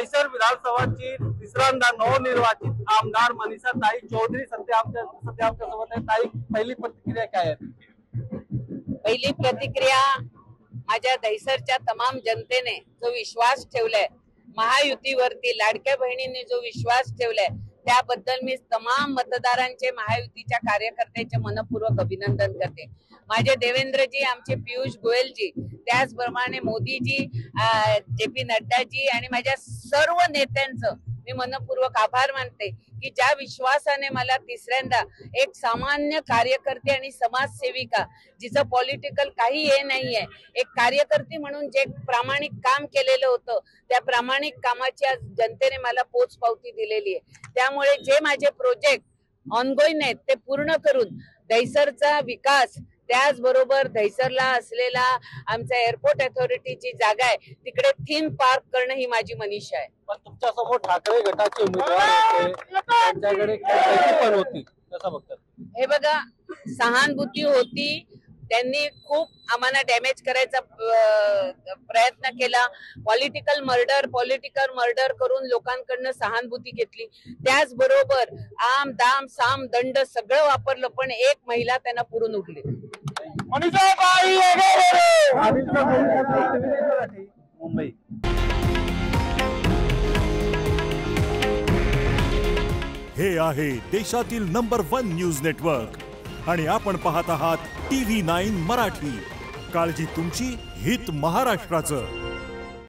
दहिसर विधानसभाची तिसऱ्यांदा नवनिर्वाचित आमदार मनीषाताई चौधरी सध्या आमच्या सोबत आहे। ताई, पहिली प्रतिक्रिया काय आहे? पहिली प्रतिक्रिया, माझ्या दहिसरच्या तमाम जनतेने जो विश्वास ठेवलाय महायुतीवरती, लाडक्या बहिणींनी जो विश्वास ठेवलाय त्याबद्दल मी तमाम मतदारांचे, महायुतीच्या कार्यकर्त्यांचे मनपूर्वक अभिनंदन करते। माझे देवेंद्रजी, आमचे पियुष गोयलजी, त्याचप्रमाणे मोदीजी, JP नड्डाजी आणि माझ्या सर्व नेत्यांचं मी मनपूर्वक आभार मानते की ज्या विश्वासाने मला तिसऱ्यांदा एक सामान्य कार्यकर्ते आणि समाजसेविका, जिचं पॉलिटिकल काही हे नाहीये, एक कार्यकर्ती म्हणून जे प्रामाणिक काम केलेलं होतं त्या प्रामाणिक कामाची आज जनतेने मला पोचपावती दिलेली आहे। त्यामुळे जे माझे प्रोजेक्ट ऑनगोईंग आहेत ते पूर्ण करून दहिसरचा विकास, त्याचबरोबर दहिसरला असलेला आमचा एअरपोर्ट अथॉरिटीची जागा आहे तिकडे थीम पार्क करणं ही माझी मनीषा आहे। पण तुमच्या समोर ठाकरे गटाचे उमेदवार होते, त्यांच्याकडे पण होती, कसं बघतात? हे बघा, सहानुभूती होती, त्यांनी खूप आम्हाला डॅमेज करायचा प्रयत्न केला, पॉलिटिकल मर्डर करून लोकांकडनं सहानुभूती घेतली, त्याचबरोबर आम दाम साम दंड सगळं वापरलं, पण एक महिला त्यांना पुरून उठली। मुंबई। हे आहे देशातील नंबर 1 न्यूज नेटवर्क आणि आपण पाहत आहात TV9 मराठी। काळजी तुमची, हित महाराष्ट्राचं।